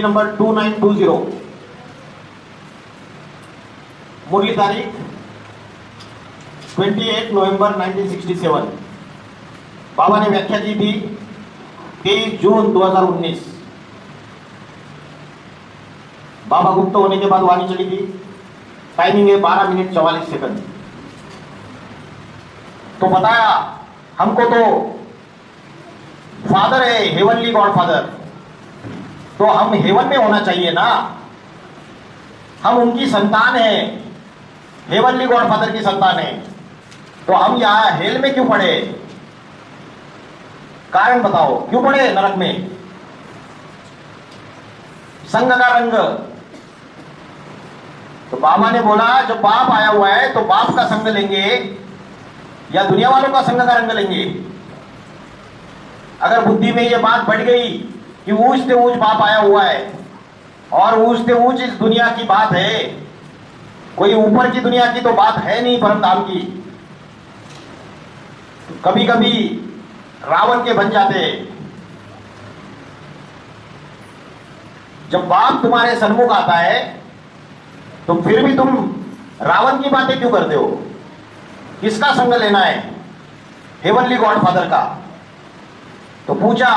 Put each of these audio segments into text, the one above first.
Number 2920, मुरली तारीख 28 नवंबर 1967। बाबा ने व्याख्या की थी 23 जून 2019। बाबा गुप्त होने के बाद वाणी चली थी। टाइमिंग है 12 मिनट 44 सेकंड। तो बताया हमको तो फादर है, हेवनली गॉड फादर, तो हम हेवन में होना चाहिए ना, हम उनकी संतान है, हेवनली गॉड फादर की संतान है, तो हम यहां हेल में क्यों पड़े? कारण बताओ, क्यों पड़े नरक में? संग का रंग। तो बाबा ने बोला जब बाप आया हुआ है तो बाप का संग लेंगे या दुनिया वालों का संग का रंग लेंगे? अगर बुद्धि में ये बात बढ़ गई कि ऊंच से ऊंच बाप आया हुआ है और ऊंच से ऊंच इस दुनिया की बात है, कोई ऊपर की दुनिया की तो बात है नहीं परम धाम की, तो कभी कभी रावण के बन जाते। जब बाप तुम्हारे सन्मुख आता है तो फिर भी तुम रावण की बातें क्यों करते हो? किसका संग लेना है? हेवनली गॉड फादर का। तो पूछा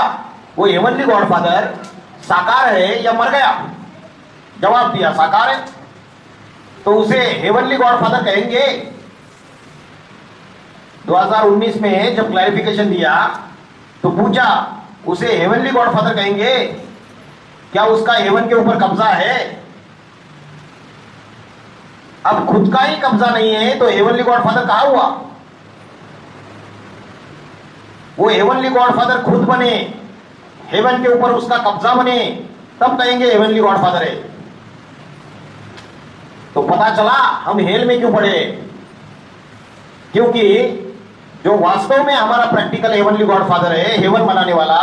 वो हेवनली गॉड फादर साकार है या मर गया? जवाब दिया साकार है। तो उसे हेवनली गॉड फादर कहेंगे? 2019 में जब क्लैरिफिकेशन दिया तो पूछा उसे हेवनली गॉड फादर कहेंगे? क्या उसका हेवन के ऊपर कब्जा है? अब खुद का ही कब्जा नहीं है तो हेवनली गॉड फादर कहां हुआ? वो हेवनली गॉड फादर खुद बने, हेवन के ऊपर उसका कब्जा बने, तब कहेंगे हेवनली गॉड फादर है। तो पता चला हम हेल में क्यों पड़े? क्योंकि जो वास्तव में हमारा प्रैक्टिकल हेवनली गॉड फादर है, हेवन बनाने वाला,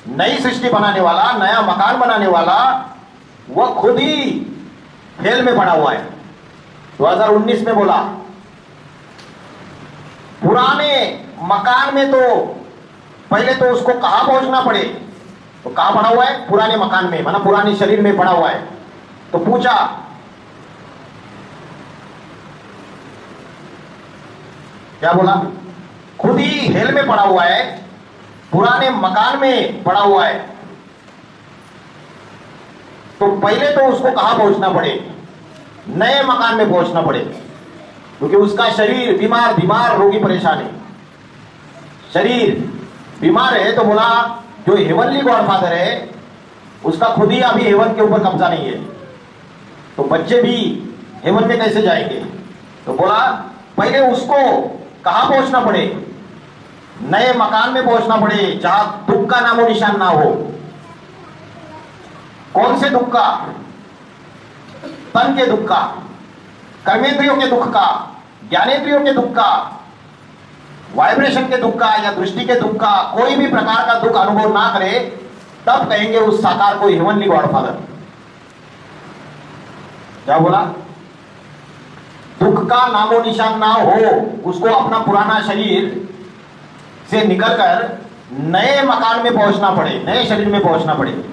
नई सृष्टि बनाने वाला, नया मकान बनाने वाला, वह खुद ही हेल में पड़ा हुआ है। 2019 में बोला पुराने मकान में तो पहले तो उसको कहां पहुंचना पड़े? तो कहां पड़ा हुआ है? पुराने मकान में, माना पुराने शरीर में पड़ा हुआ है। तो पूछा क्या बोला? खुद ही हेल में पड़ा हुआ है, पुराने मकान में पड़ा हुआ है, तो पहले तो उसको कहां पहुंचना पड़े? नए मकान में पहुंचना पड़े, क्योंकि उसका शरीर बीमार रोगी परेशान है। शरीर बीमार है तो बोला जो हेवनली गॉड फादर है उसका खुद ही अभी हेवन के ऊपर कब्जा नहीं है, तो बच्चे भी हेवन में कैसे जाएंगे? तो बोला पहले उसको कहां पहुंचना पड़े? नए मकान में पहुंचना पड़े जहां दुख का नामो निशान ना हो। कौन से दुख का? तन के दुख का, कर्मेंद्रियों के दुख का, ज्ञानेंद्रियों के दुख का, वाइब्रेशन के दुख का या दृष्टि के दुख का, कोई भी प्रकार का दुख अनुभव ना करे, तब कहेंगे उस साकार को हेवनली गॉड फादर। क्या बोला? दुख का नामो निशान ना हो, उसको अपना पुराना शरीर से निकलकर नए मकान में पहुंचना पड़े, नए शरीर में पहुंचना पड़े।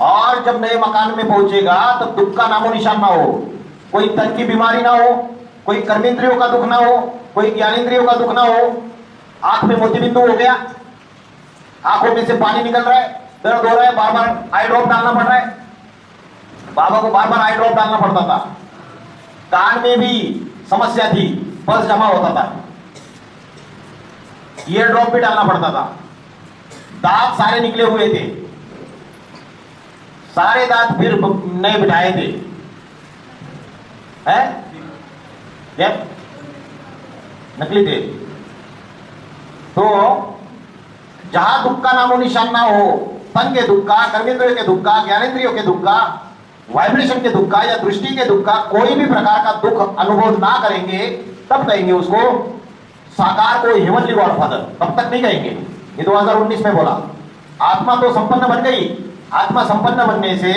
और जब नए मकान में पहुंचेगा तब दुख का नामो निशान ना हो, कोई तन की बीमारी ना हो, कोई कर्मेंद्रियों का दुख ना हो, कोई ज्ञानेंद्रियों का दुख ना हो। आंख में मोतीबिंदु हो गया, आंखों में से पानी निकल रहा है, दर्द हो रहा है, बार बार आई ड्रॉप डालना पड़ रहा है। बाबा को बार बार आई ड्रॉप डालना पड़ता था। कान में भी समस्या थी, पल्स जमा होता था, ईयर ड्रॉप भी डालना पड़ता था। दांत सारे निकले हुए थे, सारे दांत फिर नए बिठाए थे, है? नकली थे। तो जहां दुख का नामो निशान ना हो, तन के दुख का, कर्मेंद्रियों के दुख का, ज्ञानेंद्रियों के दुख का, वाइब्रेशन के दुख का या दृष्टि के दुख का, कोई भी प्रकार का दुख अनुभव ना करेंगे, तब कहेंगे उसको साकार को हेवनली गॉड फादर। तब तक नहीं कहेंगे। ये 2019 में बोला। आत्मा तो संपन्न बन गई, आत्मा संपन्न बनने से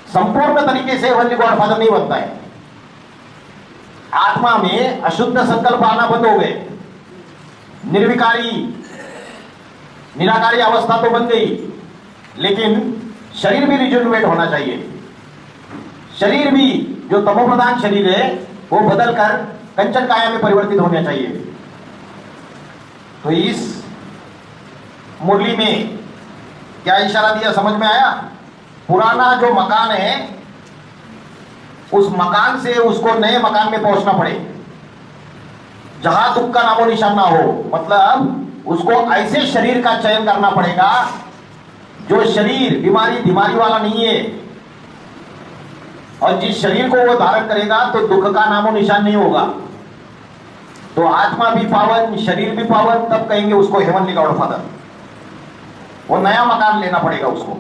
संपूर्ण तरीके से हेवनली गॉड फादर नहीं बनता है। आत्मा में अशुद्ध संकल्प आना बंद हो गए, निर्विकारी निराकारी अवस्था तो बन गई, लेकिन शरीर भी रिजुनवेट होना चाहिए। शरीर भी जो तमोप्रधान शरीर है वो बदलकर कंचन काया में परिवर्तित होना चाहिए। तो इस मुरली में क्या इशारा दिया समझ में आया? पुराना जो मकान है उस मकान से उसको नए मकान में पहुंचना पड़े, जहां दुख का नामो निशान ना हो। मतलब उसको ऐसे शरीर का चयन करना पड़ेगा जो शरीर बीमारी वाला नहीं है, और जिस शरीर को वो धारण करेगा तो दुख का नामो निशान नहीं होगा। तो आत्मा भी पावन, शरीर भी पावन, तब कहेंगे उसको हेवनली गॉड फादर। वो नया मकान लेना पड़ेगा उसको।